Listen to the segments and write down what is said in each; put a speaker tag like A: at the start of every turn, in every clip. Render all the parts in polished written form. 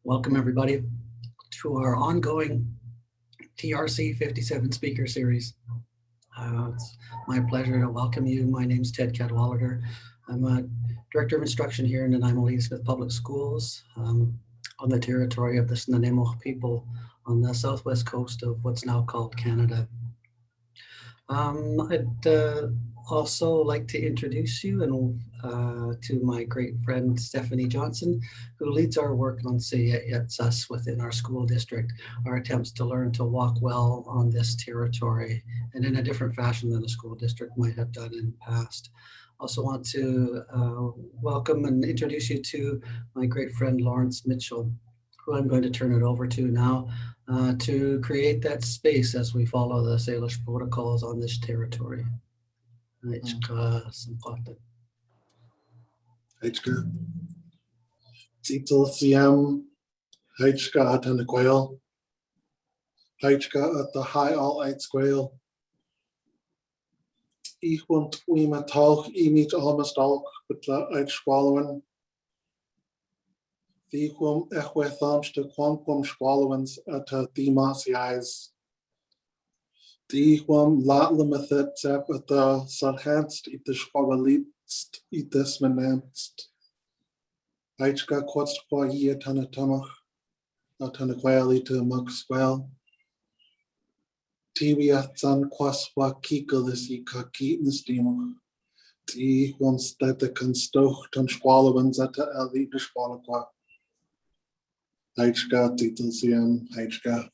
A: Welcome everybody to our ongoing TRC 57 speaker series. It's my pleasure to welcome you. My name's Ted Cadwallader. I'm a Director of Instruction here in Nanaimo Smith Public Schools on the territory of the Nanaimo people on the southwest coast of what's now called Canada. I'd also like to introduce you to my great friend Stephanie Johnson, who leads our work on Say It's Us within our school district, our attempts to learn to walk well on this territory and in a different fashion than the school district might have done in the past. Also want to welcome and introduce you to my great friend Lawrence Mitchell, who I'm going to turn it over to now to create that space as we follow the Salish protocols on this territory.
B: Titel CM, Heichka at the Quail, Heichka at the High All Eight Squail. Ich want we met talk, meet almost all, but the Eich Squallowin. The Quum Echwethams to Quanquum Squallowins at the Mossy Eyes. The Quum Lat Limithed Zep at the Sunhanst, it the Squallowitst, it this Menamst. Heichka Quatst Qua Ye Tanatamach, not Tanaquali to Muxwell. Tibia San Quaswa Kikalis Kaki in the steamer. The ones that the Constoch Tan Squallowins at the Elite Squallaqua. Heichka Titles Yan Heichka.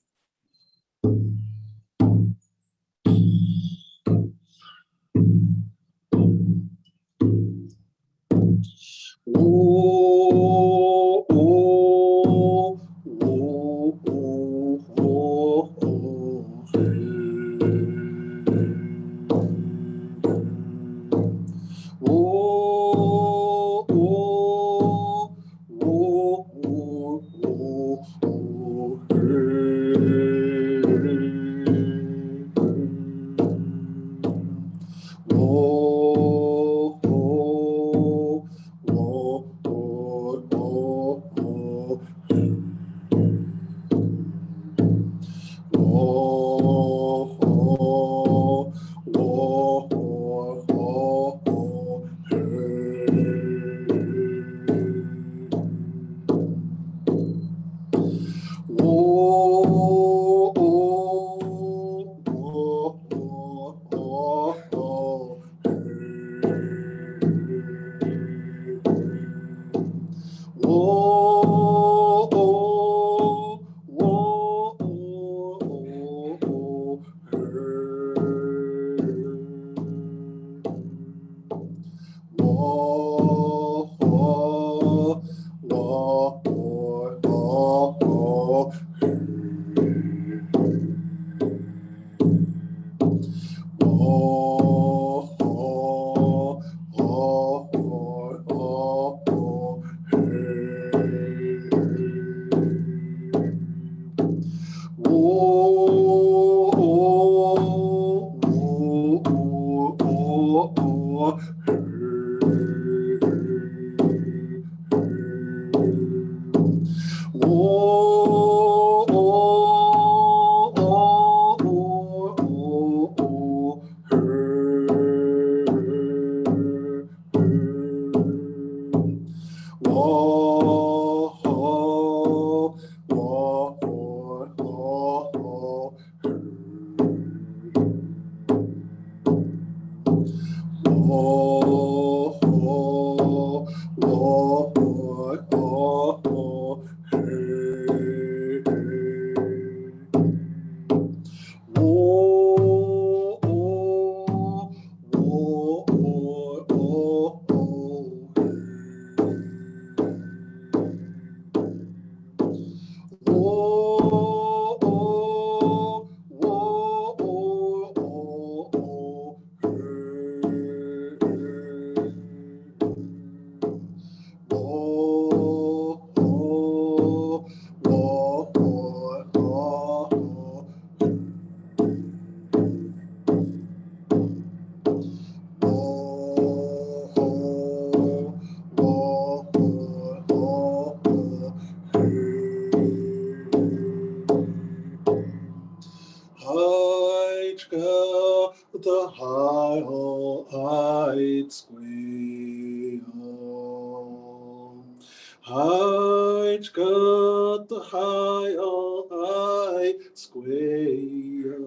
B: Haj got the high all high square.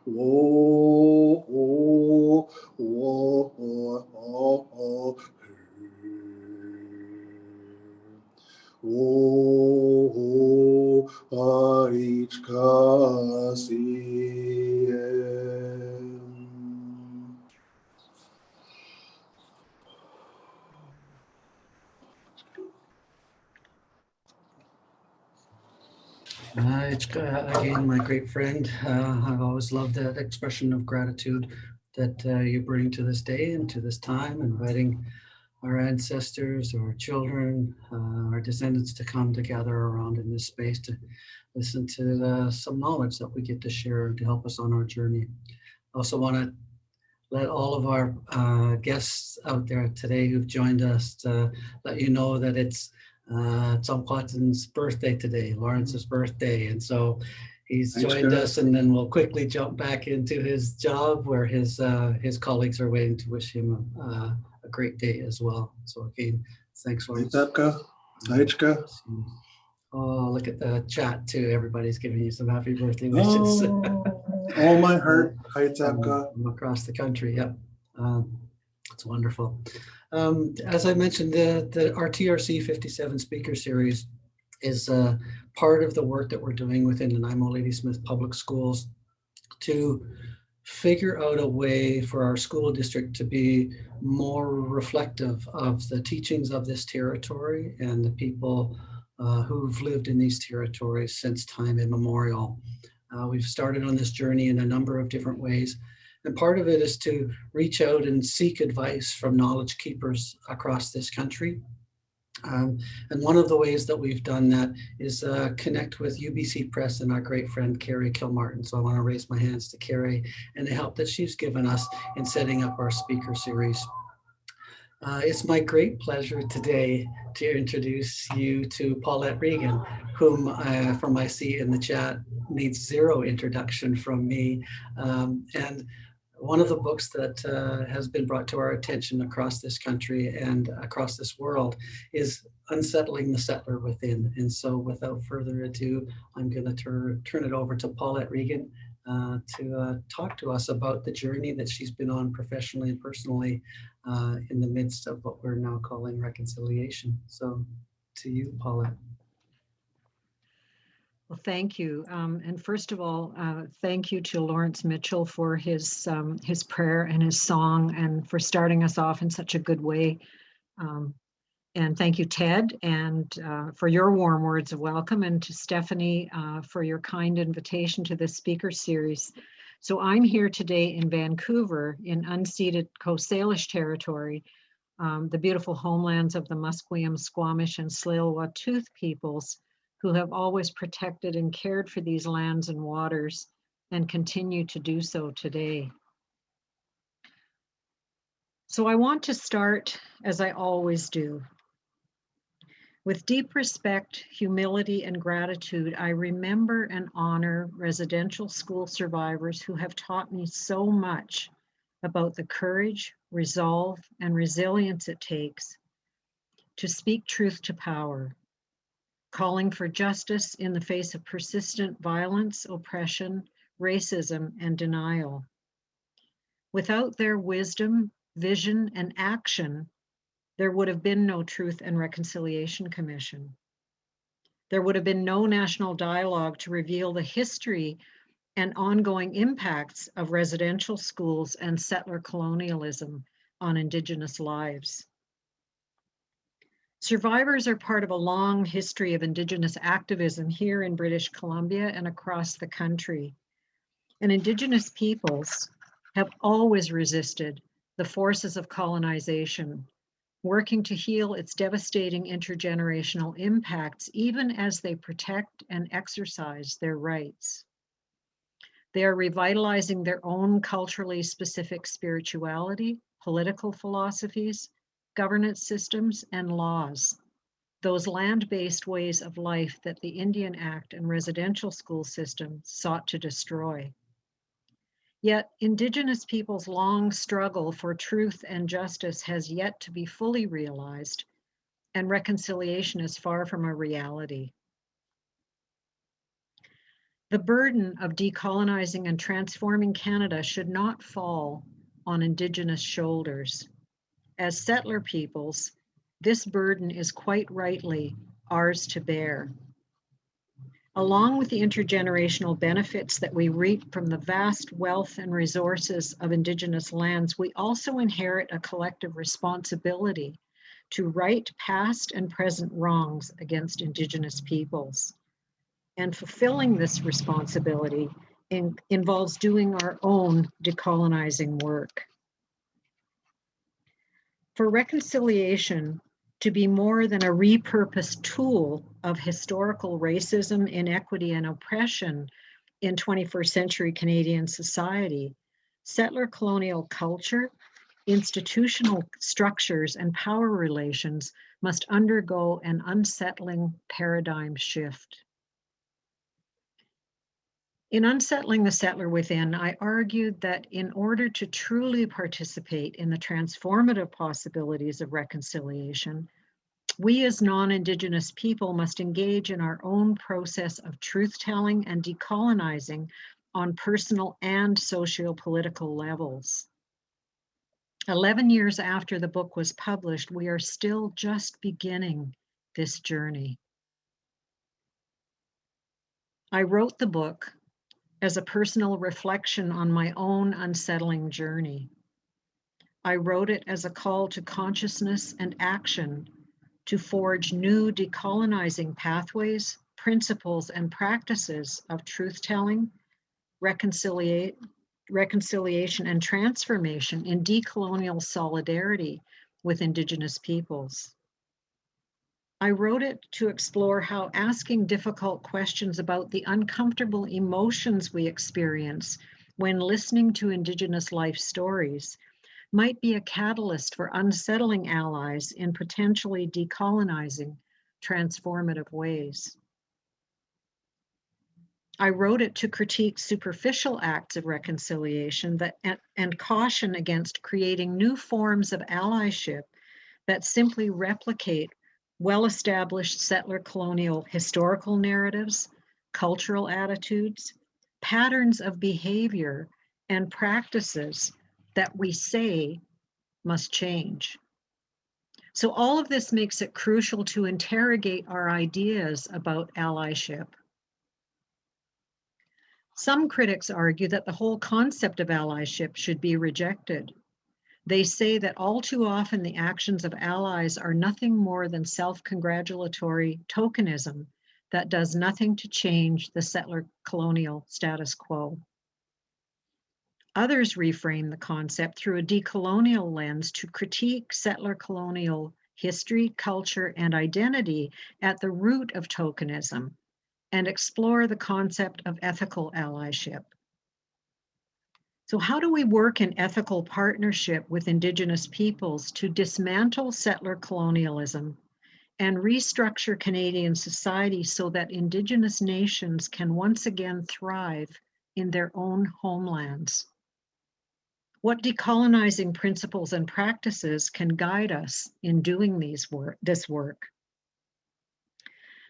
B: Whoa, whoa, whoa, whoa, whoa. Whoa, haj kasiem.
A: It's again, my great friend. I've always loved that expression of gratitude that you bring to this day and to this time, inviting our ancestors, our children, our descendants to come together around in this space to listen to some knowledge that we get to share to help us on our journey. I also want to let all of our guests out there today who've joined us to let you know that it's Tsongkwatin's birthday today, Lawrence's birthday. And so he's joined us, and then we'll quickly jump back into his job where his colleagues are waiting to wish him a great day as well. So again, thanks, Lawrence. Oh, look at the chat too. Everybody's giving you some happy birthday wishes.
B: All my heart,
A: from across the country. Yep, it's wonderful. As I mentioned, our TRC 57 speaker series is part of the work that we're doing within the Nanaimo Ladysmith Public Schools to figure out a way for our school district to be more reflective of the teachings of this territory and the people who've lived in these territories since time immemorial. We've started on this journey in a number of different ways. And part of it is to reach out and seek advice from knowledge keepers across this country. And one of the ways that we've done that is connect with UBC Press and our great friend, Carrie Kilmartin. So I want to raise my hands to Carrie and the help that she's given us in setting up our speaker series. It's my great pleasure today to introduce you to Paulette Regan, whom from I see in the chat needs zero introduction from me. And one of the books that has been brought to our attention across this country and across this world is Unsettling the Settler Within. And so without further ado, I'm going to turn it over to Paulette Regan to talk to us about the journey that she's been on professionally and personally in the midst of what we're now calling reconciliation. So to you, Paulette.
C: Well, thank you. And first of all, thank you to Lawrence Mitchell for his prayer and his song and for starting us off in such a good way. And thank you, Ted, and for your warm words of welcome, and to Stephanie for your kind invitation to this speaker series. So I'm here today in Vancouver in unceded Coast Salish territory, the beautiful homelands of the Musqueam, Squamish, and Tsleil-Waututh peoples, who have always protected and cared for these lands and waters and continue to do so today. So I want to start, as I always do, with deep respect, humility, and gratitude. I remember and honor residential school survivors who have taught me so much about the courage, resolve, and resilience it takes to speak truth to power, calling for justice in the face of persistent violence, oppression, racism, and denial. Without their wisdom, vision, and action, there would have been no Truth and Reconciliation Commission. There would have been no national dialogue to reveal the history and ongoing impacts of residential schools and settler colonialism on Indigenous lives. Survivors are part of a long history of Indigenous activism here in British Columbia and across the country. And Indigenous peoples have always resisted the forces of colonization, working to heal its devastating intergenerational impacts, even as they protect and exercise their rights. They are revitalizing their own culturally specific spirituality, political philosophies, governance systems, and laws, those land-based ways of life that the Indian Act and residential school system sought to destroy. Yet Indigenous peoples' long struggle for truth and justice has yet to be fully realized, and reconciliation is far from a reality. The burden of decolonizing and transforming Canada should not fall on Indigenous shoulders. As settler peoples, this burden is quite rightly ours to bear. Along with the intergenerational benefits that we reap from the vast wealth and resources of Indigenous lands, we also inherit a collective responsibility to right past and present wrongs against Indigenous peoples. And fulfilling this responsibility involves doing our own decolonizing work. For reconciliation to be more than a repurposed tool of historical racism, inequity, and oppression in 21st century Canadian society, settler-colonial culture, institutional structures, and power relations must undergo an unsettling paradigm shift. In Unsettling the Settler Within, I argued that in order to truly participate in the transformative possibilities of reconciliation, we as non-Indigenous people must engage in our own process of truth-telling and decolonizing on personal and socio-political levels. 11 years after the book was published, we are still just beginning this journey. I wrote the book as a personal reflection on my own unsettling journey. I wrote it as a call to consciousness and action to forge new decolonizing pathways, principles, and practices of truth-telling, reconciliation, and transformation in decolonial solidarity with Indigenous peoples. I wrote it to explore how asking difficult questions about the uncomfortable emotions we experience when listening to Indigenous life stories might be a catalyst for unsettling allies in potentially decolonizing transformative ways. I wrote it to critique superficial acts of reconciliation and caution against creating new forms of allyship that simply replicate well-established settler-colonial historical narratives, cultural attitudes, patterns of behavior, and practices that we say must change. So all of this makes it crucial to interrogate our ideas about allyship. Some critics argue that the whole concept of allyship should be rejected. They say that all too often the actions of allies are nothing more than self-congratulatory tokenism that does nothing to change the settler-colonial status quo. Others reframe the concept through a decolonial lens to critique settler-colonial history, culture, and identity at the root of tokenism and explore the concept of ethical allyship. So how do we work in ethical partnership with Indigenous peoples to dismantle settler colonialism and restructure Canadian society so that Indigenous nations can once again thrive in their own homelands? What decolonizing principles and practices can guide us in doing this work?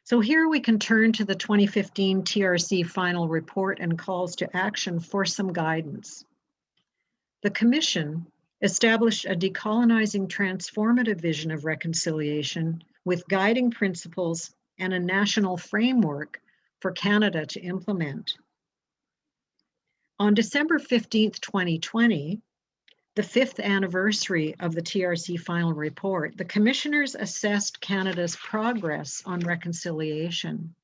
C: So here we can turn to the 2015 TRC Final Report and calls to action for some guidance. The Commission established a decolonizing transformative vision of reconciliation with guiding principles and a national framework for Canada to implement. On December 15th, 2020, the 5th anniversary of the TRC Final Report, the Commissioners assessed Canada's progress on reconciliation.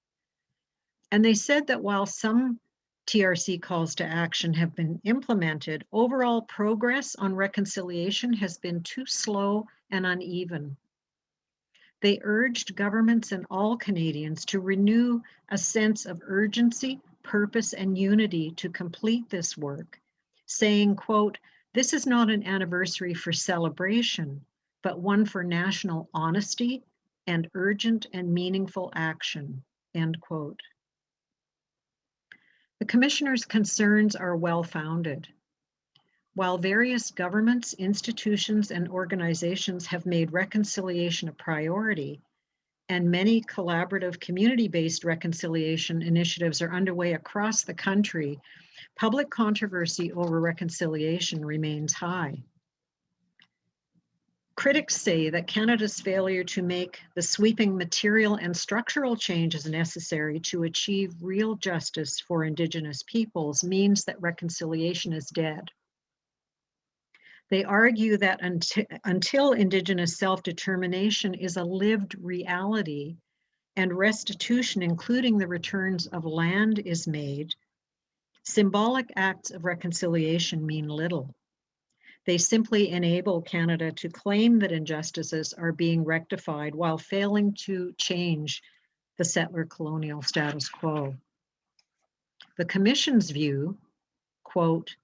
C: And they said that while some TRC calls to action have been implemented, overall progress on reconciliation has been too slow and uneven. They urged governments and all Canadians to renew a sense of urgency, purpose, and unity to complete this work, saying, quote, "This is not an anniversary for celebration, but one for national honesty and urgent and meaningful action," end quote. The Commissioner's concerns are well-founded. While various governments, institutions, and organizations have made reconciliation a priority, and many collaborative community-based reconciliation initiatives are underway across the country, public controversy over reconciliation remains high. Critics say that Canada's failure to make the sweeping material and structural changes necessary to achieve real justice for Indigenous peoples means that reconciliation is dead. They argue that until Indigenous self-determination is a lived reality and restitution, including the returns of land, is made, symbolic acts of reconciliation mean little. They simply enable Canada to claim that injustices are being rectified while failing to change the settler-colonial status quo. The Commission's view, quote,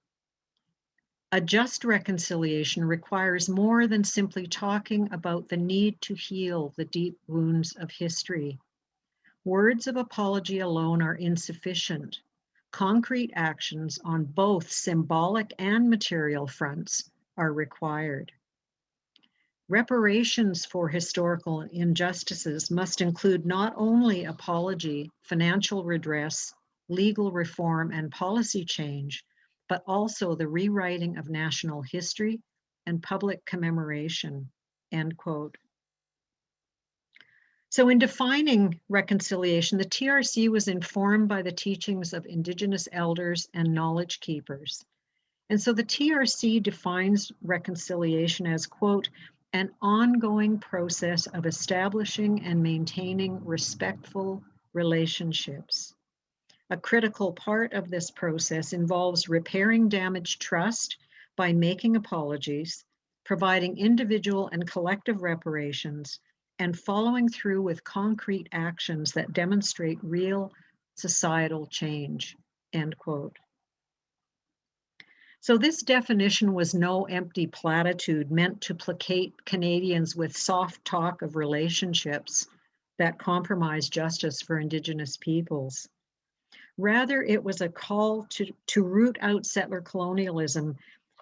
C: "A just reconciliation requires more than simply talking about the need to heal the deep wounds of history. Words of apology alone are insufficient. Concrete actions on both symbolic and material fronts are required. Reparations for historical injustices must include not only apology, financial redress, legal reform, and policy change, but also the rewriting of national history and public commemoration," end quote. So in defining reconciliation, the TRC was informed by the teachings of Indigenous elders and knowledge keepers. And so the TRC defines reconciliation as, quote, "an ongoing process of establishing and maintaining respectful relationships. A critical part of this process involves repairing damaged trust by making apologies, providing individual and collective reparations, and following through with concrete actions that demonstrate real societal change," end quote. So this definition was no empty platitude meant to placate Canadians with soft talk of relationships that compromise justice for Indigenous peoples. Rather, it was a call to root out settler colonialism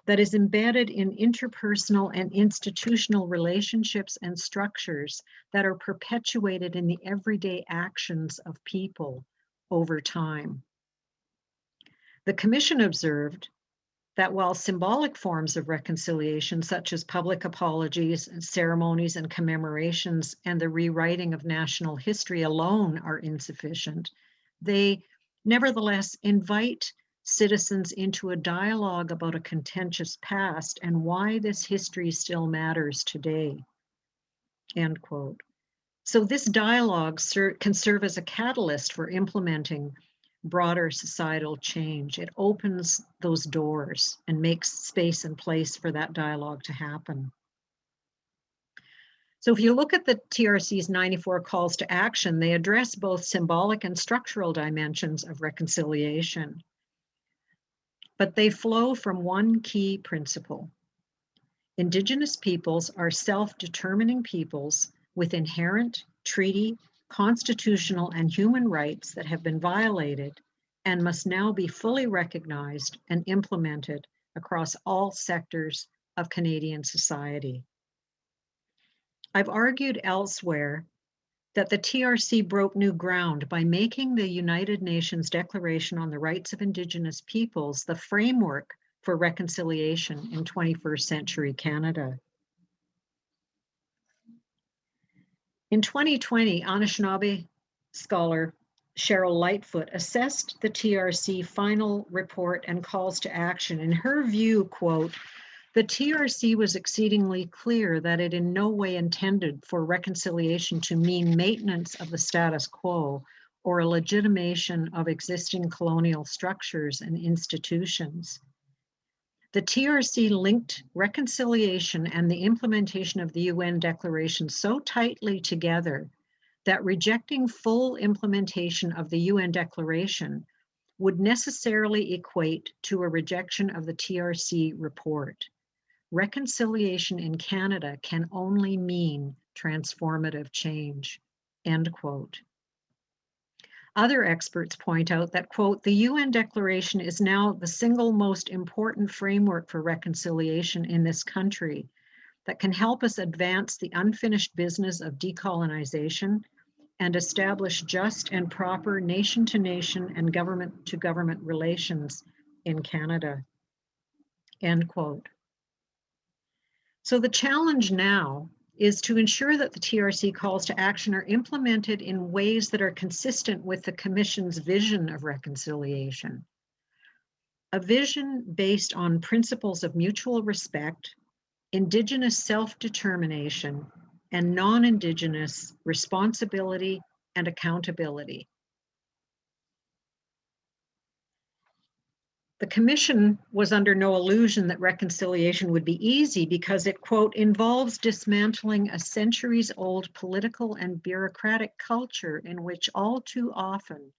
C: that is embedded in interpersonal and institutional relationships and structures that are perpetuated in the everyday actions of people over time. The Commission observed that while symbolic forms of reconciliation, such as public apologies, and ceremonies and commemorations, and the rewriting of national history alone are insufficient, they nevertheless invite citizens into a dialogue about a contentious past and why this history still matters today, end quote. So this dialogue can serve as a catalyst for implementing broader societal change. It opens those doors and makes space and place for that dialogue to happen. So if you look at the TRC's 94 calls to action, they address both symbolic and structural dimensions of reconciliation. But they flow from one key principle. Indigenous peoples are self-determining peoples with inherent treaty, constitutional, and human rights that have been violated and must now be fully recognized and implemented across all sectors of Canadian society. I've argued elsewhere that the TRC broke new ground by making the United Nations Declaration on the Rights of Indigenous Peoples the framework for reconciliation in 21st century Canada. In 2020, Anishinaabe scholar Cheryl Lightfoot assessed the TRC Final Report and calls to action. In her view, quote, "The TRC was exceedingly clear that it in no way intended for reconciliation to mean maintenance of the status quo or a legitimation of existing colonial structures and institutions. The TRC linked reconciliation and the implementation of the UN Declaration so tightly together that rejecting full implementation of the UN Declaration would necessarily equate to a rejection of the TRC report. Reconciliation in Canada can only mean transformative change," end quote. Other experts point out that, quote, the UN Declaration is now the single most important framework for reconciliation in this country that can help us advance the unfinished business of decolonization and establish just and proper nation-to-nation and government-to-government relations in Canada, end quote. So the challenge now is to ensure that the TRC calls to action are implemented in ways that are consistent with the Commission's vision of reconciliation. A vision based on principles of mutual respect, Indigenous self-determination, and non-Indigenous responsibility and accountability. The Commission was under no illusion that reconciliation would be easy because it, quote, involves dismantling a centuries-old political and bureaucratic culture in which all too often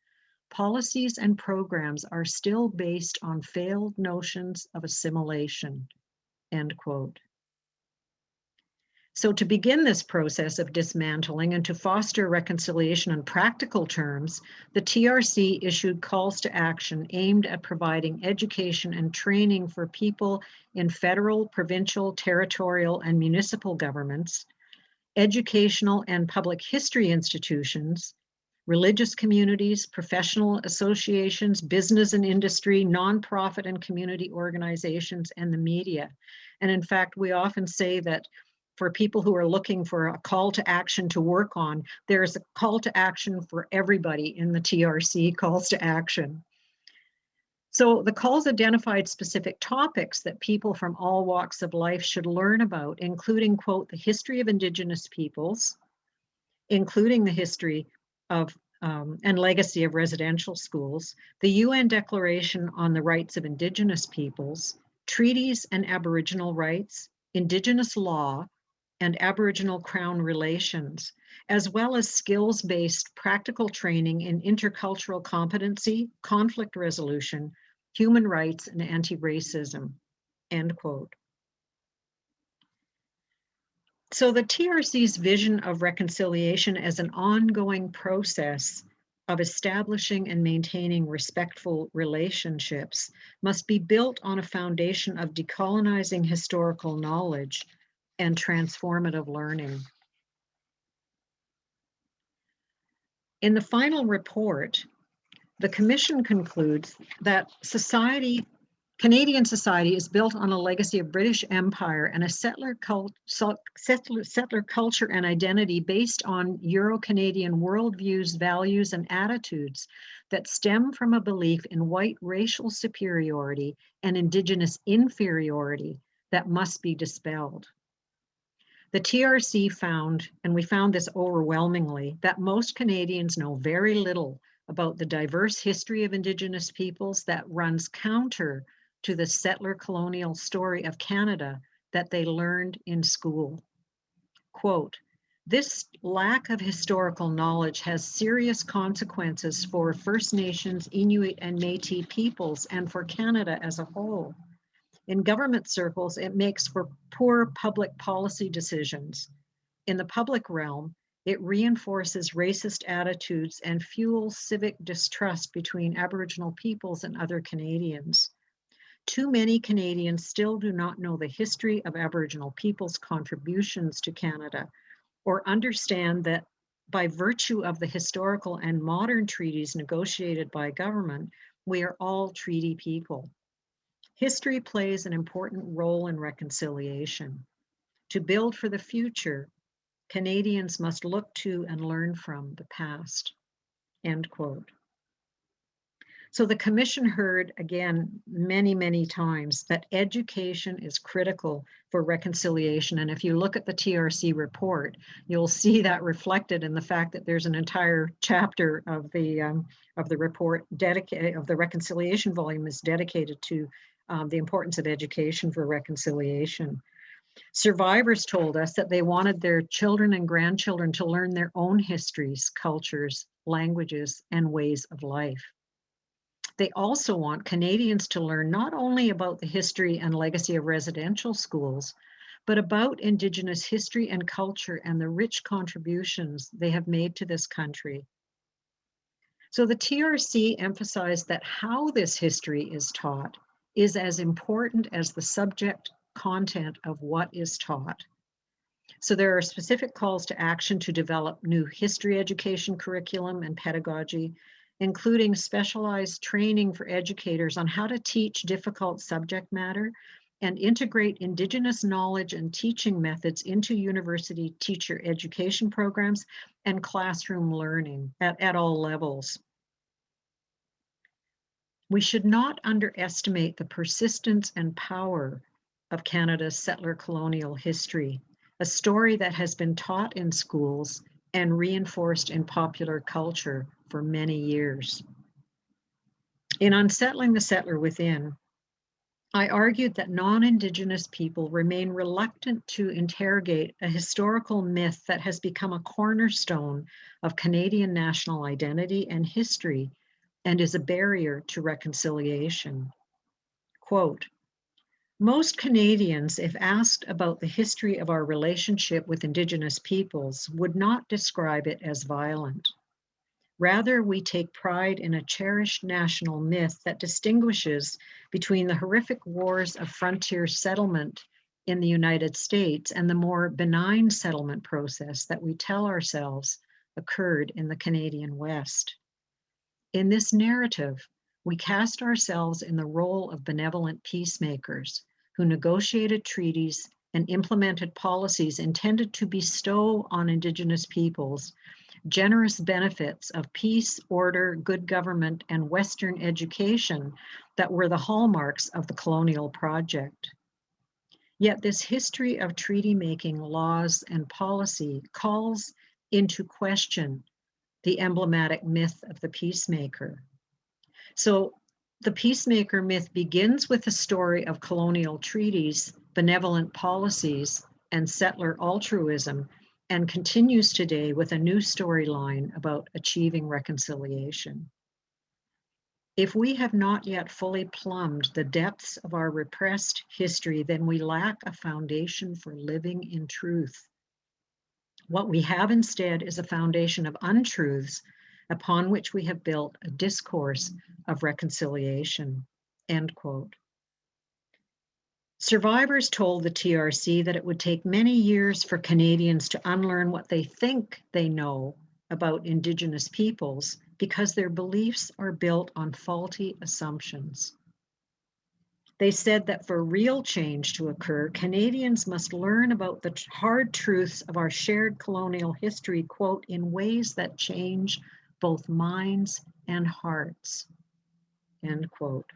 C: policies and programs are still based on failed notions of assimilation, end quote. So to begin this process of dismantling and to foster reconciliation in practical terms, the TRC issued calls to action aimed at providing education and training for people in federal, provincial, territorial, and municipal governments, educational and public history institutions, religious communities, professional associations, business and industry, nonprofit and community organizations, and the media. And in fact, we often say that for people who are looking for a call to action to work on, there's a call to action for everybody in the TRC calls to action. So the calls identified specific topics that people from all walks of life should learn about, including, quote, the history of Indigenous peoples, including the history of and legacy of residential schools, the UN Declaration on the Rights of Indigenous Peoples, treaties and Aboriginal rights, Indigenous law, and Aboriginal Crown relations, as well as skills-based practical training in intercultural competency, conflict resolution, human rights, and anti-racism, end quote. So the TRC's vision of reconciliation as an ongoing process of establishing and maintaining respectful relationships must be built on a foundation of decolonizing historical knowledge and transformative learning. In the final report, the Commission concludes that Canadian society is built on a legacy of British Empire and a settler culture and identity based on Euro-Canadian worldviews, values, and attitudes that stem from a belief in white racial superiority and Indigenous inferiority that must be dispelled. The TRC found, and we found this overwhelmingly, that most Canadians know very little about the diverse history of Indigenous peoples that runs counter to the settler-colonial story of Canada that they learned in school. Quote, this lack of historical knowledge has serious consequences for First Nations, Inuit, and Métis peoples and for Canada as a whole. In government circles, it makes for poor public policy decisions. In the public realm, it reinforces racist attitudes and fuels civic distrust between Aboriginal peoples and other Canadians. Too many Canadians still do not know the history of Aboriginal peoples' contributions to Canada or understand that by virtue of the historical and modern treaties negotiated by government, we are all treaty people. History plays an important role in reconciliation. To build for the future, Canadians must look to and learn from the past, end quote. So the Commission heard, again, many, many times that education is critical for reconciliation. And if you look at the TRC report, you'll see that reflected in the fact that there's an entire chapter of the report of the reconciliation volume is dedicated to the importance of education for reconciliation. Survivors told us that they wanted their children and grandchildren to learn their own histories, cultures, languages, and ways of life. They also want Canadians to learn not only about the history and legacy of residential schools, but about Indigenous history and culture and the rich contributions they have made to this country. So the TRC emphasized that how this history is taught is as important as the subject content of what is taught. So there are specific calls to action to develop new history education curriculum and pedagogy, including specialized training for educators on how to teach difficult subject matter and integrate Indigenous knowledge and teaching methods into university teacher education programs and classroom learning at all levels. We should not underestimate the persistence and power of Canada's settler-colonial history, a story that has been taught in schools and reinforced in popular culture for many years. In Unsettling the Settler Within, I argued that non-Indigenous people remain reluctant to interrogate a historical myth that has become a cornerstone of Canadian national identity and history and is a barrier to reconciliation. Quote, most Canadians, if asked about the history of our relationship with Indigenous peoples, would not describe it as violent. Rather, we take pride in a cherished national myth that distinguishes between the horrific wars of frontier settlement in the United States and the more benign settlement process that we tell ourselves occurred in the Canadian West. In this narrative, we cast ourselves in the role of benevolent peacemakers who negotiated treaties and implemented policies intended to bestow on Indigenous peoples generous benefits of peace, order, good government, and Western education that were the hallmarks of the colonial project. Yet this history of treaty-making laws and policy calls into question the emblematic myth of the peacemaker. So the peacemaker myth begins with the story of colonial treaties, benevolent policies, and settler altruism, and continues today with a new storyline about achieving reconciliation. If we have not yet fully plumbed the depths of our repressed history, then we lack a foundation for living in truth. What we have instead is a foundation of untruths upon which we have built a discourse of reconciliation, end quote. Survivors told the TRC that it would take many years for Canadians to unlearn what they think they know about Indigenous peoples because their beliefs are built on faulty assumptions. They said that for real change to occur, Canadians must learn about the hard truths of our shared colonial history, quote, in ways that change both minds and hearts, end quote.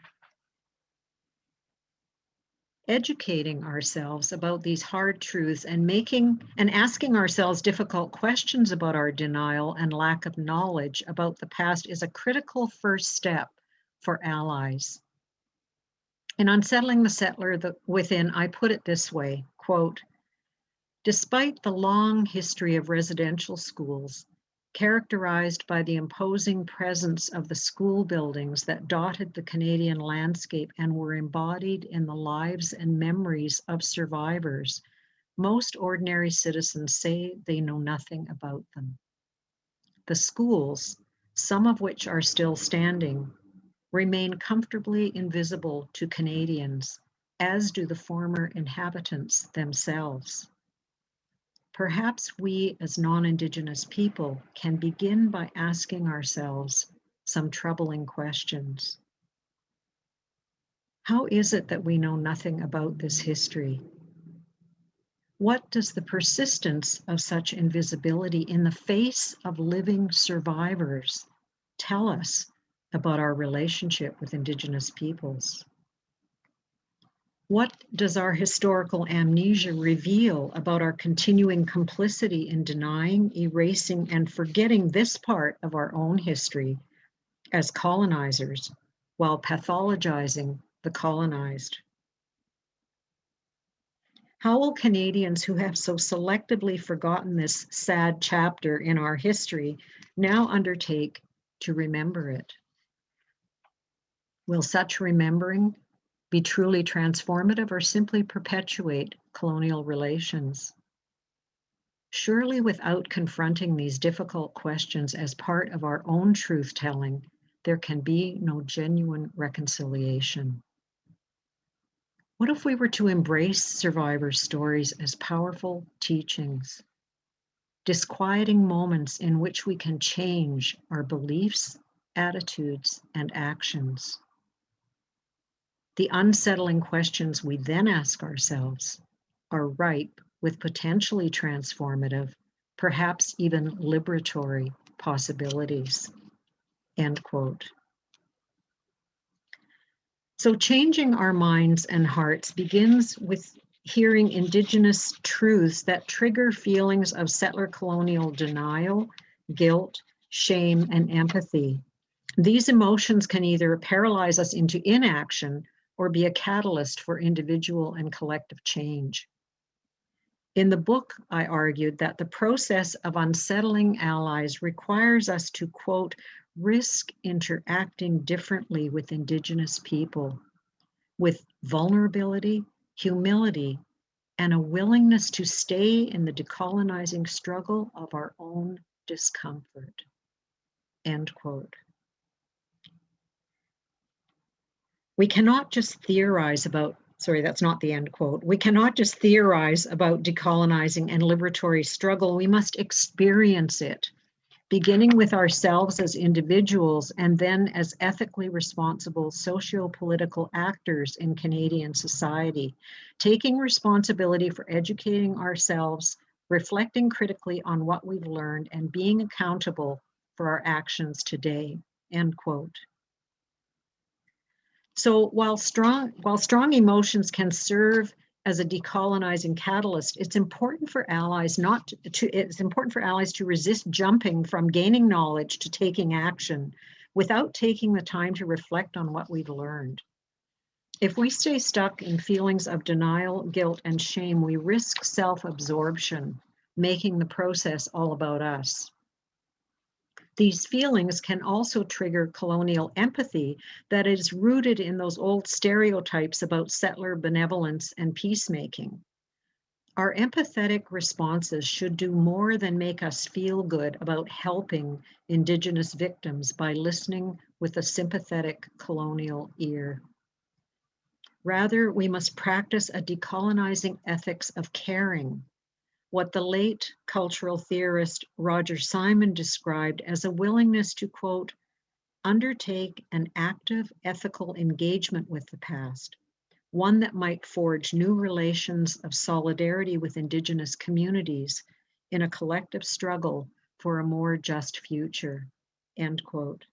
C: Educating ourselves about these hard truths and asking ourselves difficult questions about our denial and lack of knowledge about the past is a critical first step for allies. In Unsettling the Settler Within, I put it this way, quote, despite the long history of residential schools, characterized by the imposing presence of the school buildings that dotted the Canadian landscape and were embodied in the lives and memories of survivors, most ordinary citizens say they know nothing about them. The schools, some of which are still standing, remain comfortably invisible to Canadians, as do the former inhabitants themselves. Perhaps we as non-Indigenous people can begin by asking ourselves some troubling questions. How is it that we know nothing about this history? What does the persistence of such invisibility in the face of living survivors tell us about our relationship with Indigenous peoples? What does our historical amnesia reveal about our continuing complicity in denying, erasing, and forgetting this part of our own history as colonizers while pathologizing the colonized? How will Canadians who have so selectively forgotten this sad chapter in our history now undertake to remember it? Will such remembering be truly transformative or simply perpetuate colonial relations? Surely without confronting these difficult questions as part of our own truth-telling, there can be no genuine reconciliation. What if we were to embrace survivors' stories as powerful teachings, disquieting moments in which we can change our beliefs, attitudes, and actions? The unsettling questions we then ask ourselves are ripe with potentially transformative, perhaps even liberatory possibilities. End quote. So changing our minds and hearts begins with hearing Indigenous truths that trigger feelings of settler-colonial denial, guilt, shame, and empathy. These emotions can either paralyze us into inaction or be a catalyst for individual and collective change. In the book, I argued that the process of unsettling allies requires us to, quote, risk interacting differently with Indigenous people, with vulnerability, humility, and a willingness to stay in the decolonizing struggle of our own discomfort, end quote. We cannot just theorize about, sorry, that's not the end quote. We cannot just theorize about decolonizing and liberatory struggle. We must experience it, beginning with ourselves as individuals and then as ethically responsible socio-political actors in Canadian society, taking responsibility for educating ourselves, reflecting critically on what we've learned, and being accountable for our actions today, end quote. So while strong emotions can serve as a decolonizing catalyst, it's important for allies to resist jumping from gaining knowledge to taking action without taking the time to reflect on what we've learned. If we stay stuck in feelings of denial, guilt, and shame, we risk self-absorption, making the process all about us. These feelings can also trigger colonial empathy that is rooted in those old stereotypes about settler benevolence and peacemaking. Our empathetic responses should do more than make us feel good about helping Indigenous victims by listening with a sympathetic colonial ear. Rather, we must practice a decolonizing ethics of caring, what the late cultural theorist Roger Simon described as a willingness to, quote, undertake an active ethical engagement with the past, one that might forge new relations of solidarity with Indigenous communities in a collective struggle for a more just future, end quote.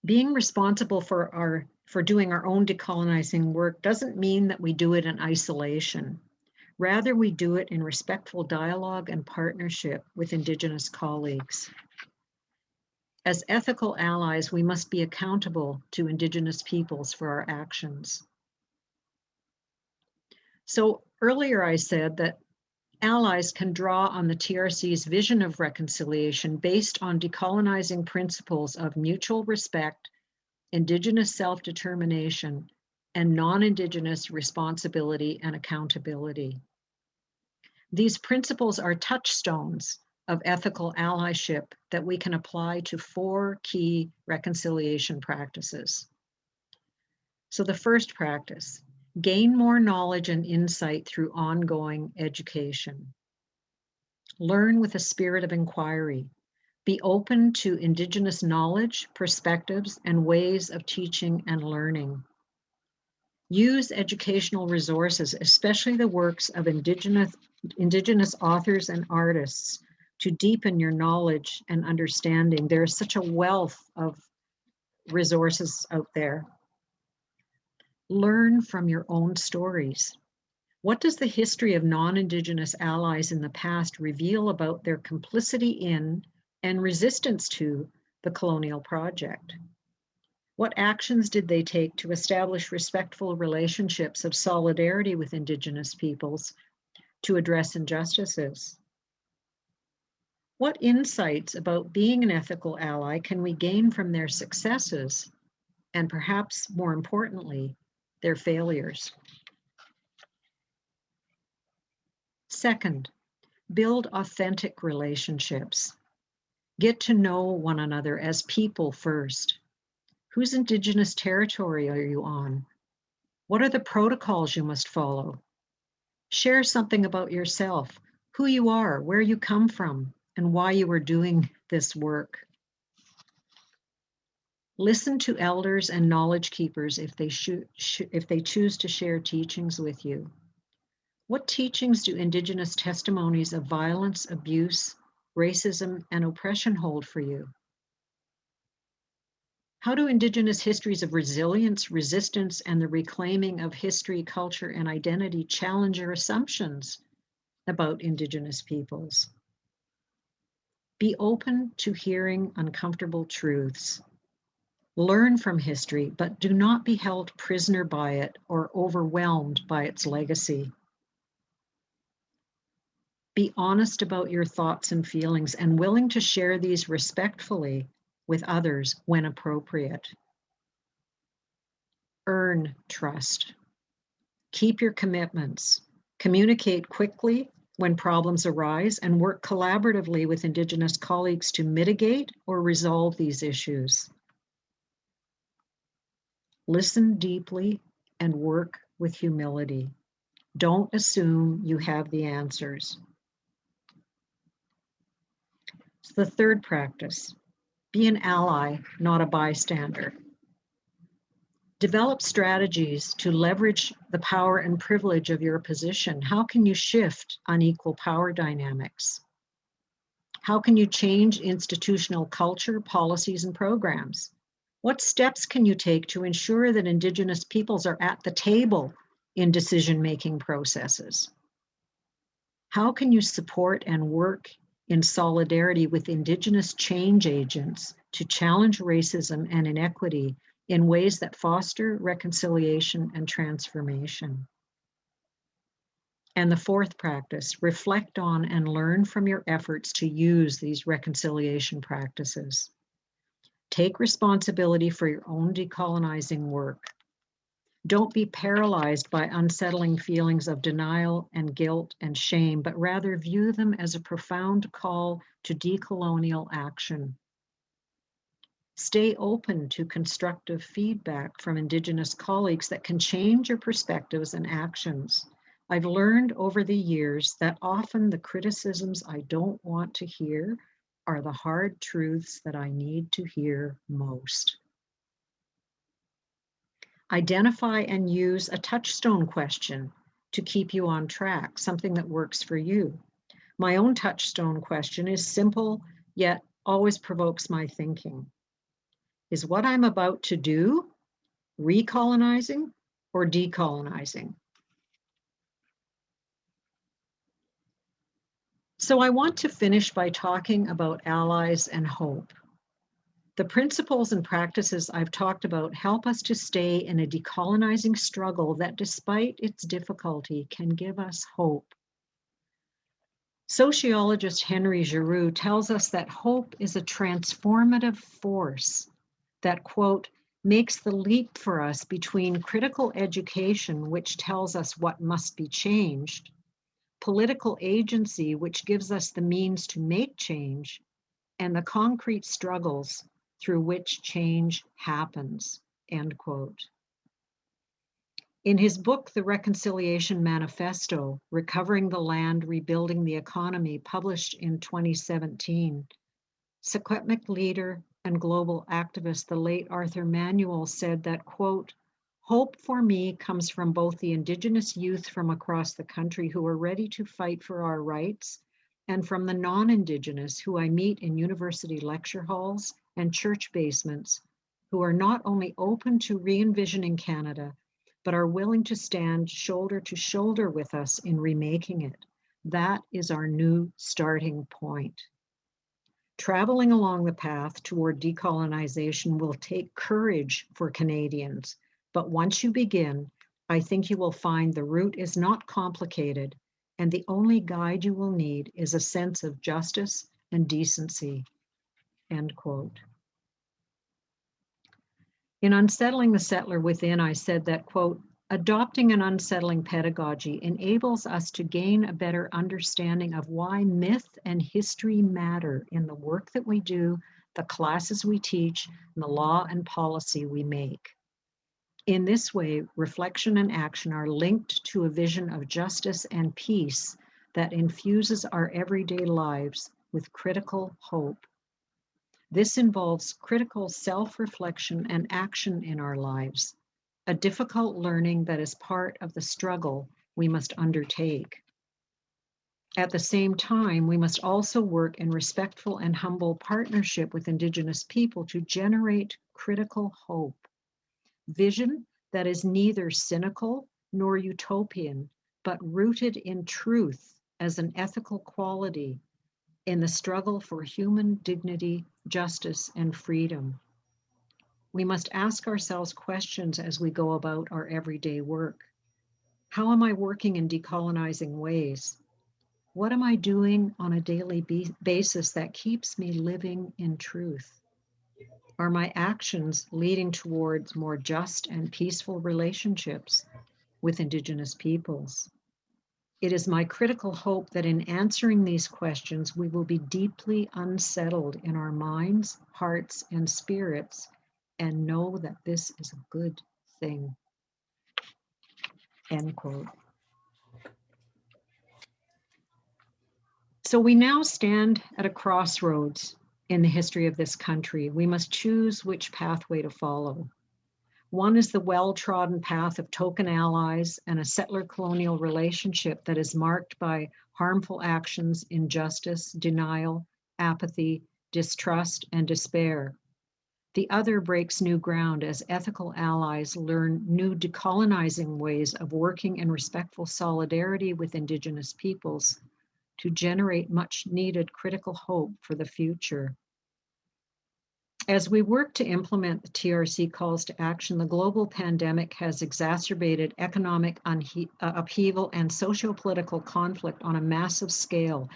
C: Being responsible for doing our own decolonizing work doesn't mean that we do it in isolation. Rather, we do it in respectful dialogue and partnership with Indigenous colleagues. As ethical allies, we must be accountable to Indigenous peoples for our actions. So earlier I said that allies can draw on the TRC's vision of reconciliation based on decolonizing principles of mutual respect, Indigenous self-determination, and non-Indigenous responsibility and accountability. These principles are touchstones of ethical allyship that we can apply to 4 key reconciliation practices. So the first practice, gain more knowledge and insight through ongoing education. Learn with a spirit of inquiry. Be open to Indigenous knowledge, perspectives, and ways of teaching and learning. Use educational resources, especially the works of Indigenous authors and artists, to deepen your knowledge and understanding. There is such a wealth of resources out there. Learn from your own stories. What does the history of non-Indigenous allies in the past reveal about their complicity in and resistance to the colonial project? What actions did they take to establish respectful relationships of solidarity with Indigenous peoples to address injustices? What insights about being an ethical ally can we gain from their successes, and perhaps more importantly, their failures? Second, build authentic relationships. Get to know one another as people first. Whose Indigenous territory are you on? What are the protocols you must follow? Share something about yourself, who you are, where you come from, and why you are doing this work. Listen to elders and knowledge keepers if they choose to share teachings with you. What teachings do Indigenous testimonies of violence, abuse, racism, and oppression hold for you? How do Indigenous histories of resilience, resistance, and the reclaiming of history, culture, and identity challenge your assumptions about Indigenous peoples? Be open to hearing uncomfortable truths. Learn from history, but do not be held prisoner by it or overwhelmed by its legacy. Be honest about your thoughts and feelings and willing to share these respectfully with others when appropriate. Earn trust. Keep your commitments. Communicate quickly when problems arise and work collaboratively with Indigenous colleagues to mitigate or resolve these issues. Listen deeply and work with humility. Don't assume you have the answers. So the third practice, be an ally, not a bystander. Develop strategies to leverage the power and privilege of your position. How can you shift unequal power dynamics? How can you change institutional culture, policies, and programs? What steps can you take to ensure that Indigenous peoples are at the table in decision-making processes? How can you support and work in solidarity with Indigenous change agents to challenge racism and inequity in ways that foster reconciliation and transformation? And the fourth practice, reflect on and learn from your efforts to use these reconciliation practices. Take responsibility for your own decolonizing work. Don't be paralyzed by unsettling feelings of denial and guilt and shame, but rather view them as a profound call to decolonial action. Stay open to constructive feedback from Indigenous colleagues that can change your perspectives and actions. I've learned over the years that often the criticisms I don't want to hear are the hard truths that I need to hear most. Identify and use a touchstone question to keep you on track, something that works for you. My own touchstone question is simple, yet always provokes my thinking. Is what I'm about to do recolonizing or decolonizing? So I want to finish by talking about allies and hope. The principles and practices I've talked about help us to stay in a decolonizing struggle that, despite its difficulty, can give us hope. Sociologist Henry Giroux tells us that hope is a transformative force that, quote, makes the leap for us between critical education, which tells us what must be changed, political agency, which gives us the means to make change, and the concrete struggles through which change happens, end quote. In his book, The Reconciliation Manifesto, Recovering the Land, Rebuilding the Economy, published in 2017, Secwepemc leader and global activist, the late Arthur Manuel, said that, quote, hope for me comes from both the Indigenous youth from across the country who are ready to fight for our rights, and from the non-Indigenous who I meet in university lecture halls and church basements, who are not only open to re-envisioning Canada, but are willing to stand shoulder to shoulder with us in remaking it. That is our new starting point. Traveling along the path toward decolonization will take courage for Canadians, but once you begin, I think you will find the route is not complicated, and the only guide you will need is a sense of justice and decency, end quote. In Unsettling the Settler Within, I said that, quote, Adopting an unsettling pedagogy enables us to gain a better understanding of why myth and history matter in the work that we do, the classes we teach, and the law and policy we make. In this way, reflection and action are linked to a vision of justice and peace that infuses our everyday lives with critical hope. This involves critical self-reflection and action in our lives, a difficult learning that is part of the struggle we must undertake. At the same time, we must also work in respectful and humble partnership with Indigenous people to generate critical hope, vision that is neither cynical nor utopian, but rooted in truth as an ethical quality in the struggle for human dignity, justice, and freedom. We must ask ourselves questions as we go about our everyday work. How am I working in decolonizing ways? What am I doing on a daily basis that keeps me living in truth? Are my actions leading towards more just and peaceful relationships with Indigenous peoples? It is my critical hope that in answering these questions, we will be deeply unsettled in our minds, hearts, and spirits, and know that this is a good thing. End quote. So we now stand at a crossroads in the history of this country. We must choose which pathway to follow. One is the well-trodden path of token allies and a settler-colonial relationship that is marked by harmful actions, injustice, denial, apathy, distrust, and despair. The other breaks new ground as ethical allies learn new decolonizing ways of working in respectful solidarity with Indigenous peoples to generate much needed critical hope for the future. As we work to implement the TRC calls to action, the global pandemic has exacerbated economic upheaval and socio-political conflict on a massive scale,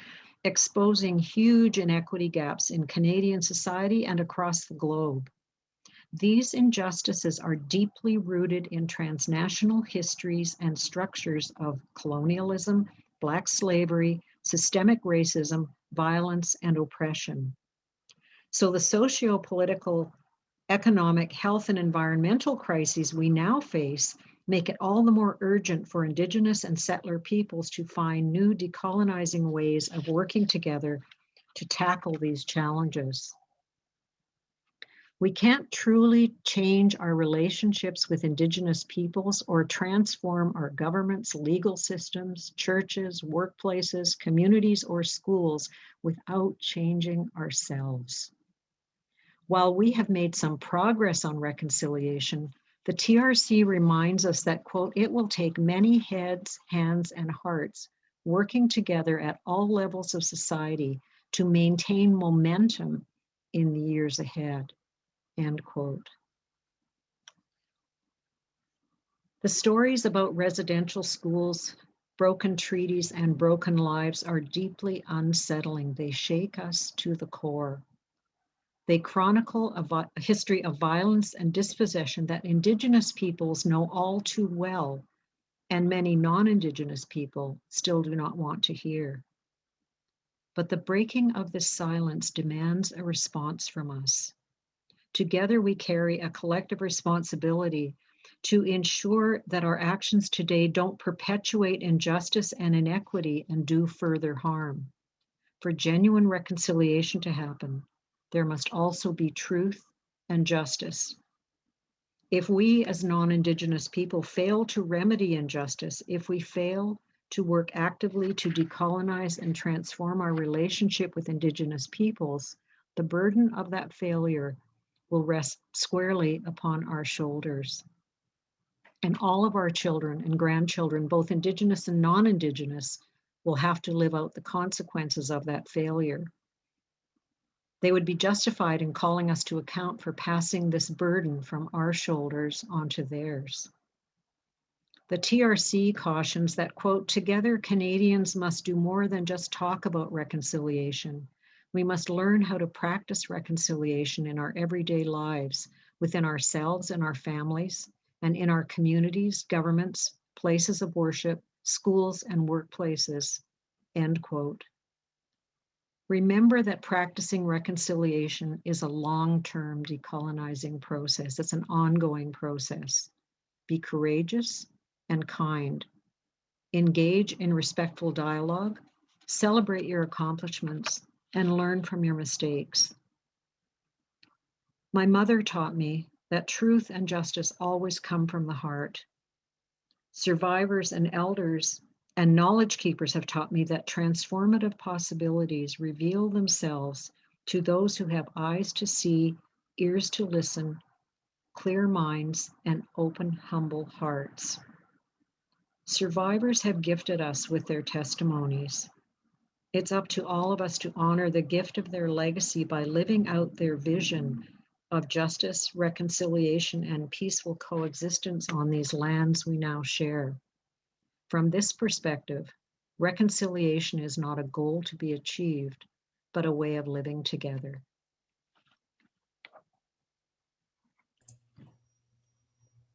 C: exposing huge inequity gaps in Canadian society and across the globe. These injustices are deeply rooted in transnational histories and structures of colonialism, Black slavery, systemic racism, violence, and oppression. So the socio-political, economic, health, and environmental crises we now face make it all the more urgent for Indigenous and settler peoples to find new decolonizing ways of working together to tackle these challenges. We can't truly change our relationships with Indigenous peoples or transform our governments, legal systems, churches, workplaces, communities, or schools without changing ourselves. While we have made some progress on reconciliation, the TRC reminds us that, quote, it will take many heads, hands, and hearts working together at all levels of society to maintain momentum in the years ahead, end quote. The stories about residential schools, broken treaties, and broken lives are deeply unsettling. They shake us to the core. They chronicle a history of violence and dispossession that Indigenous peoples know all too well, and many non-Indigenous people still do not want to hear. But the breaking of this silence demands a response from us. Together, we carry a collective responsibility to ensure that our actions today don't perpetuate injustice and inequity and do further harm. For genuine reconciliation to happen, there must also be truth and justice. If we as non-Indigenous people fail to remedy injustice, if we fail to work actively to decolonize and transform our relationship with Indigenous peoples, the burden of that failure will rest squarely upon our shoulders. And all of our children and grandchildren, both Indigenous and non-Indigenous, will have to live out the consequences of that failure. They would be justified in calling us to account for passing this burden from our shoulders onto theirs. The TRC cautions that, quote, together Canadians must do more than just talk about reconciliation. We must learn how to practice reconciliation in our everyday lives, within ourselves and our families, and in our communities, governments, places of worship, schools, and workplaces." End quote. Remember that practicing reconciliation is a long-term decolonizing process. It's an ongoing process. Be courageous and kind. Engage in respectful dialogue, celebrate your accomplishments, and learn from your mistakes. My mother taught me that truth and justice always come from the heart. Survivors and elders and knowledge keepers have taught me that transformative possibilities reveal themselves to those who have eyes to see, ears to listen, clear minds, and open, humble hearts. Survivors have gifted us with their testimonies. It's up to all of us to honor the gift of their legacy by living out their vision of justice, reconciliation, and peaceful coexistence on these lands we now share. From this perspective, reconciliation is not a goal to be achieved, but a way of living together.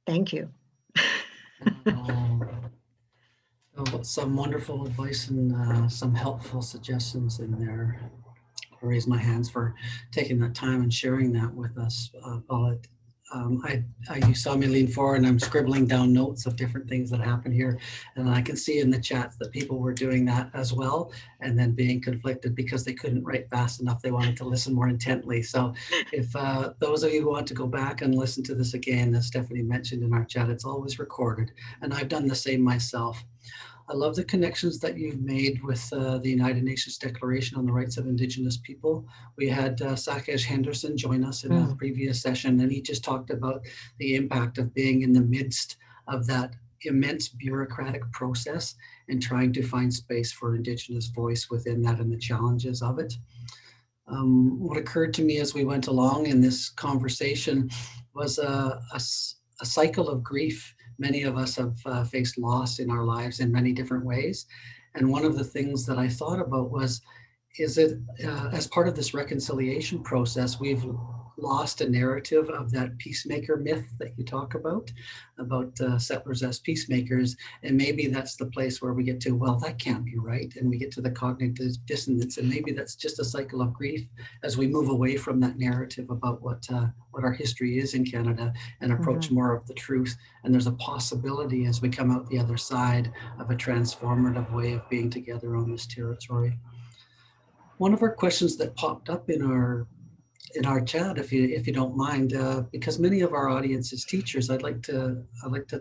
C: Thank you.
A: Some wonderful advice and some helpful suggestions in there. I raise my hands for taking that time and sharing that with us, Paulette. You saw me lean forward and I'm scribbling down notes of different things that happen here. And I can see in the chats that people were doing that as well, and then being conflicted because they couldn't write fast enough. They wanted to listen more intently. So if those of you who want to go back and listen to this again, as Stephanie mentioned in our chat, it's always recorded. And I've done the same myself. I love the connections that you've made with the United Nations Declaration on the Rights of Indigenous People. We had Sakesh Henderson join us in a previous session, and he just talked about the impact of being in the midst of that immense bureaucratic process and trying to find space for Indigenous voice within that and the challenges of it. What occurred to me as we went along in this conversation was a cycle of grief. Many of us have faced loss in our lives in many different ways. And one of the things that I thought about was, is it as part of this reconciliation process, we've lost a narrative of that peacemaker myth that you talk about settlers as peacemakers. And maybe that's the place where we get to, well, that can't be right. And we get to the cognitive dissonance. And maybe that's just a cycle of grief as we move away from that narrative about what our history is in Canada and approach more of the truth. And there's a possibility as we come out the other side of a transformative way of being together on this territory. One of our questions that popped up in our chat, if you don't mind, because many of our audience is teachers, I'd like to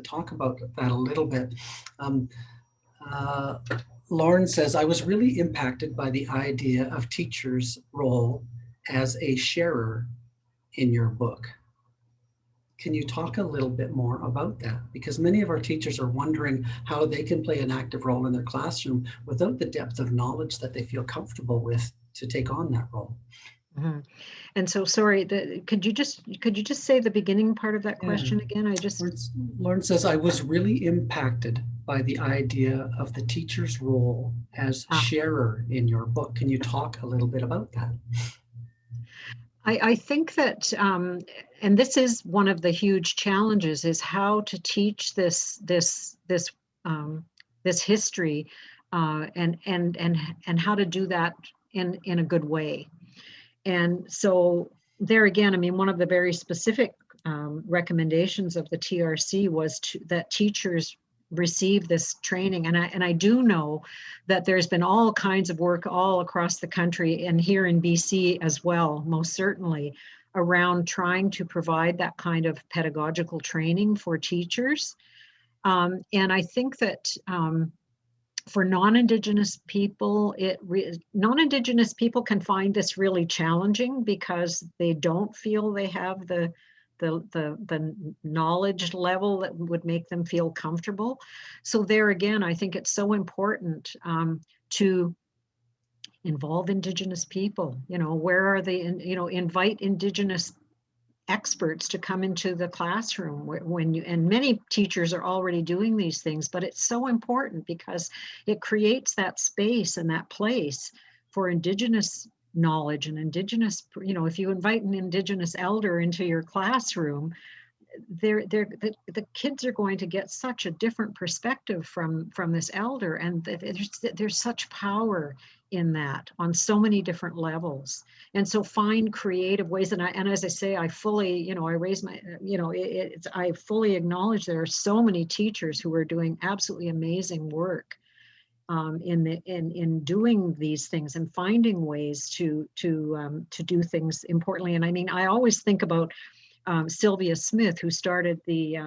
A: talk about that a little bit. Lauren says, I was really impacted by the idea of teachers' role as a sharer in your book. Can you talk a little bit more about that? Because many of our teachers are wondering how they can play an active role in their classroom without the depth of knowledge that they feel comfortable with to take on that role.
C: And so, sorry, could you just say the beginning part of that question again?
A: Lauren says, I was really impacted by the idea of the teacher's role as sharer in your book. Can you talk a little bit about that?
C: I think that, and this is one of the huge challenges, is how to teach this history, and how to do that in a good way. And so there again, I mean, one of the very specific recommendations of the TRC was that teachers receive this training. And I do know that there's been all kinds of work all across the country and here in BC as well, most certainly, around trying to provide that kind of pedagogical training for teachers. And I think that for non-Indigenous people, non-Indigenous people can find this really challenging because they don't feel they have the knowledge level that would make them feel comfortable. So there again, I think it's so important to involve Indigenous people. Where are they? Invite Indigenous experts to come into the classroom and many teachers are already doing these things, but it's so important because it creates that space and that place for Indigenous knowledge and Indigenous, if you invite an Indigenous elder into your classroom, the kids are going to get such a different perspective from this elder, and there's such power in that on so many different levels. And so find creative ways, and as I say, I fully, I raise my, I fully acknowledge there are so many teachers who are doing absolutely amazing work in doing these things and finding ways to do things importantly. And I mean, I always think about Sylvia Smith, who started the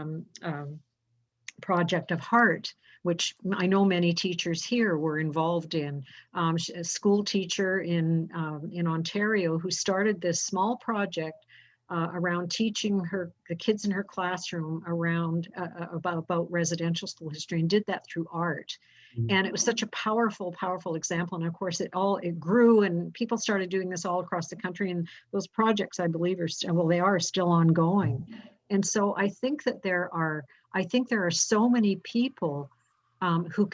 C: Project of Heart, which I know many teachers here were involved in. A school teacher in Ontario who started this small project around teaching the kids in her classroom around about residential school history, and did that through art. And it was such a powerful, powerful example. And of course, it grew, and people started doing this all across the country. And those projects, I believe, they are still ongoing. And so I think that there are so many people who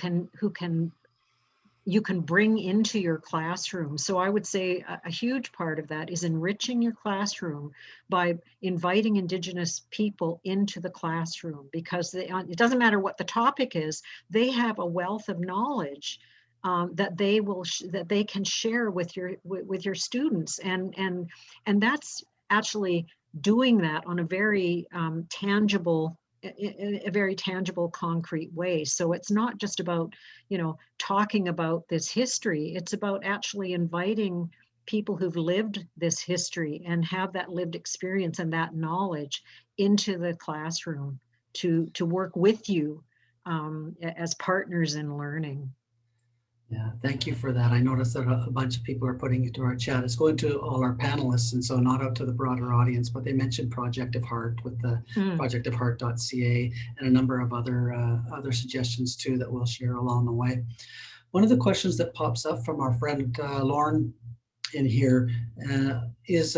C: you can bring into your classroom. So I would say a huge part of that is enriching your classroom by inviting Indigenous people into the classroom, because it doesn't matter what the topic is, they have a wealth of knowledge that they can share with your students, and that's actually doing that on a very tangible, in a very tangible, concrete way. So it's not just about, talking about this history. It's about actually inviting people who've lived this history and have that lived experience and that knowledge into the classroom to work with you as partners in learning.
A: Yeah, thank you for that. I noticed that a bunch of people are putting it to our chat. It's going to all our panelists, and so not out to the broader audience, but they mentioned Project of Heart with the projectofheart.ca and a number of other suggestions too that we'll share along the way. One of the questions that pops up from our friend Lauren in here is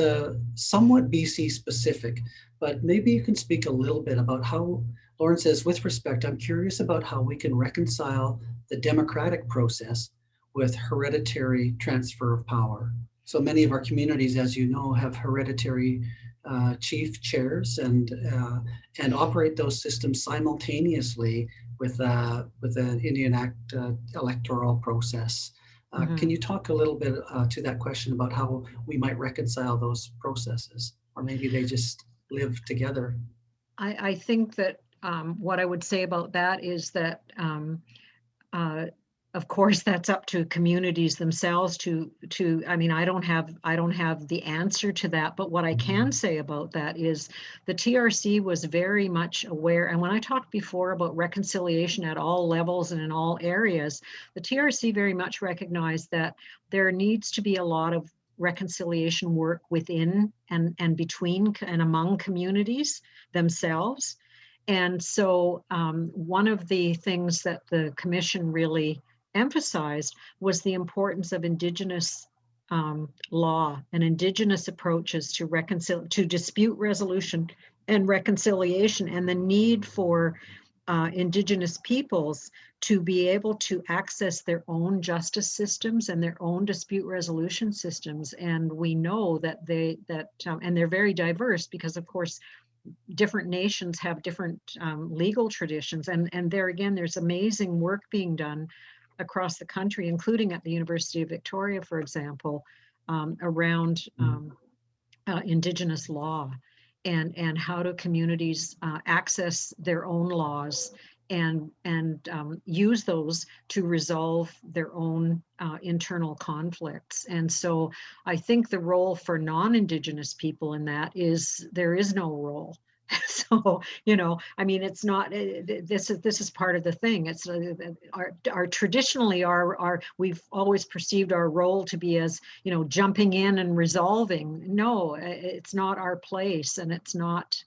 A: somewhat BC specific, but maybe you can speak a little bit about how, Lauren says, with respect, I'm curious about how we can reconcile the democratic process with hereditary transfer of power. So many of our communities, as you know, have hereditary chief chairs and operate those systems simultaneously with an Indian Act electoral process. Can you talk a little bit to that question about how we might reconcile those processes, or maybe they just live together?
C: I think that what I would say about that is that of course, that's up to communities themselves to I mean, I don't have the answer to that, but what I can say about that is the TRC was very much aware. And when I talked before about reconciliation at all levels and in all areas, the TRC very much recognized that there needs to be a lot of reconciliation work within and between and among communities themselves. And so one of the things that the commission really emphasized was the importance of Indigenous law and Indigenous approaches to dispute resolution and reconciliation, and the need for Indigenous peoples to be able to access their own justice systems and their own dispute resolution systems. And we know that and they're very diverse, because of course different nations have different legal traditions, and there again, there's amazing work being done across the country, including at the University of Victoria, for example, around Indigenous law and how do communities access their own laws and use those to resolve their own internal conflicts. And so I think the role for non-Indigenous people in that is there is no role. So, I mean, it's not, this is part of the thing. It's our traditionally we've always perceived our role to be as, jumping in and resolving. No, it's not our place, and it's not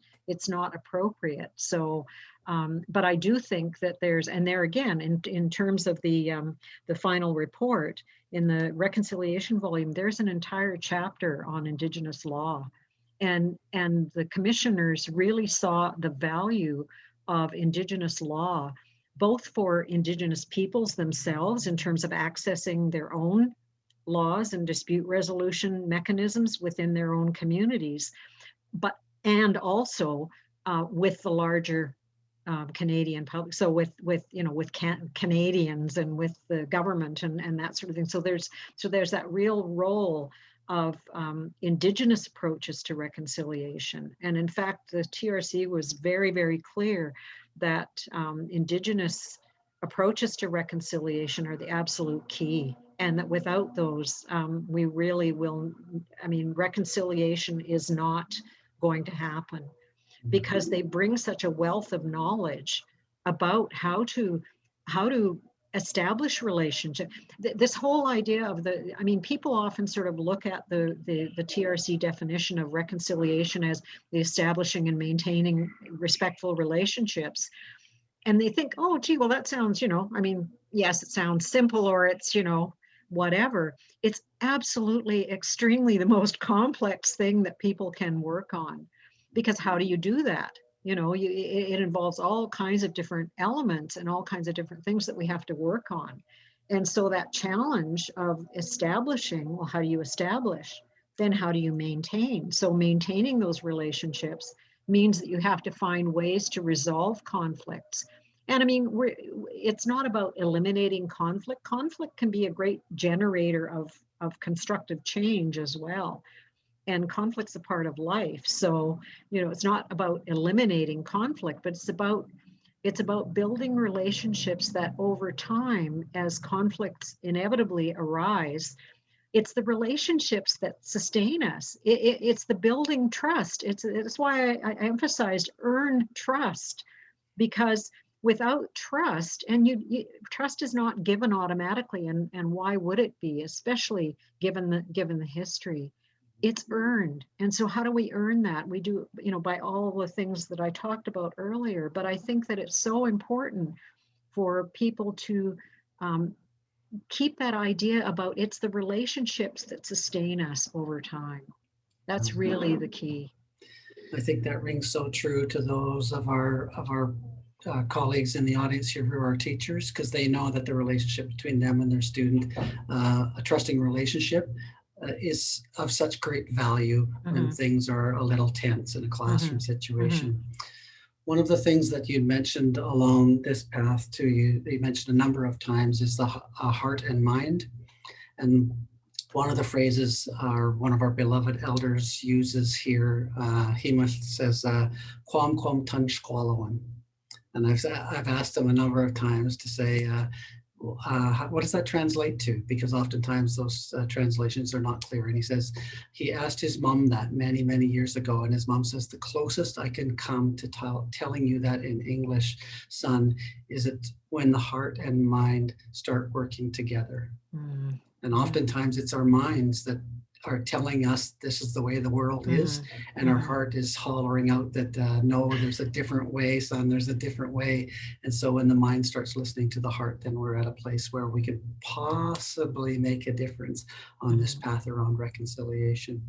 C: appropriate. So, but I do think that there again, in terms of the final report, in the reconciliation volume, there's an entire chapter on Indigenous law. And the commissioners really saw the value of Indigenous law, both for Indigenous peoples themselves in terms of accessing their own laws and dispute resolution mechanisms within their own communities, and also with the larger Canadian public. So with Canadians and with the government and that sort of thing. So there's that real role of Indigenous approaches to reconciliation. And in fact, the TRC was very, very clear that Indigenous approaches to reconciliation are the absolute key. And that without those, we really will, reconciliation is not going to happen, because they bring such a wealth of knowledge about how to establish relationship. This whole idea of people often sort of look at the TRC definition of reconciliation as the establishing and maintaining respectful relationships. And they think, oh, gee, well, that sounds, yes, it sounds simple, or it's, whatever. It's absolutely, extremely the most complex thing that people can work on. Because how do you do that? It involves all kinds of different elements and all kinds of different things that we have to work on. And so that challenge of establishing, well, how do you establish? Then how do you maintain? So maintaining those relationships means that you have to find ways to resolve conflicts. And it's not about eliminating conflict. Conflict can be a great generator of constructive change as well. And conflict's a part of life. So, it's not about eliminating conflict, but it's about building relationships that over time, as conflicts inevitably arise, it's the relationships that sustain us. It's the building trust. It's why I emphasized earn trust, because without trust, and trust is not given automatically, and why would it be, especially given the history? It's earned. And so how do we earn that? We do, by all the things that I talked about earlier. But I think that it's so important for people to keep that idea about it's the relationships that sustain us over time. That's really the key.
A: I think that rings so true to those of our colleagues in the audience here who are teachers, because they know that the relationship between them and their student, a trusting relationship, is of such great value when things are a little tense in a classroom situation. One of the things that you mentioned along this path too, you mentioned a number of times, is the heart and mind. And one of the phrases one of our beloved elders uses here, he says, "Quam quam tun squalawan." And I've asked him a number of times to say, what does that translate to? Because oftentimes those translations are not clear. And he says, he asked his mom that many, many years ago. And his mom says, the closest I can come to telling you that in English, son, is it when the heart and mind start working together. And oftentimes it's our minds that are telling us this is the way the world is, and our heart is hollering out that no, there's a different way, son, there's a different way. And so when the mind starts listening to the heart, then we're at a place where we could possibly make a difference on this path around reconciliation.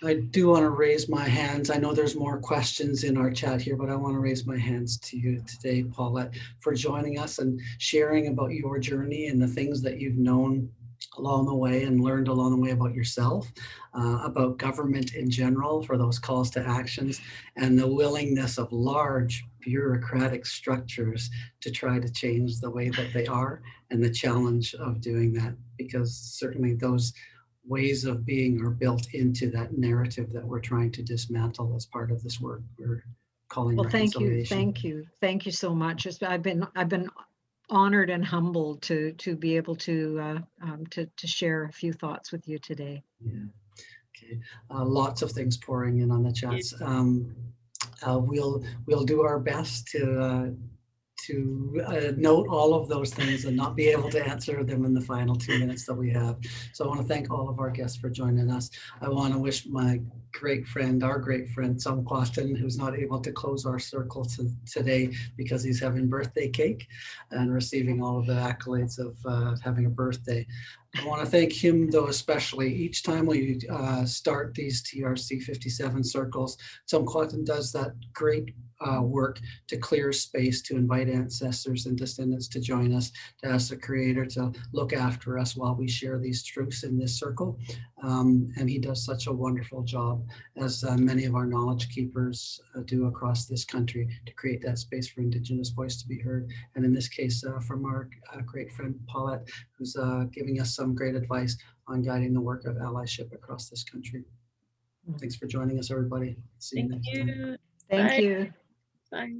A: I do want to raise my hands. I know there's more questions in our chat here, but I want to raise my hands to you today, Paulette, for joining us and sharing about your journey and the things that you've known along the way and learned along the way about yourself, about government in general, for those calls to actions, and the willingness of large bureaucratic structures to try to change the way that they are, and the challenge of doing that, because certainly those ways of being are built into that narrative that we're trying to dismantle as part of this work we're calling reconciliation.
C: Thank you so much. I've been honored and humbled to be able to share a few thoughts with you today.
A: Yeah. Okay. Lots of things pouring in on the chats. We'll do our best to note all of those things and not be able to answer them in the final 2 minutes that we have. So I want to thank all of our guests for joining us. I want to wish my our great friend, Sam Quaston, who's not able to close our circle today because he's having birthday cake and receiving all of the accolades of having a birthday. I want to thank him, though, especially. Each time we start these TRC 57 circles, Tzimquatin does that great work to clear space, to invite ancestors and descendants to join us, to ask the Creator to look after us while we share these truths in this circle. And he does such a wonderful job, as many of our knowledge keepers do across this country, to create that space for Indigenous voice to be heard. And in this case, from our great friend Paulette, who's giving us some great advice on guiding the work of allyship across this country. Thanks for joining us, everybody. See you next time.
D: you.
C: Thank
D: Bye.
C: you.
D: Bye.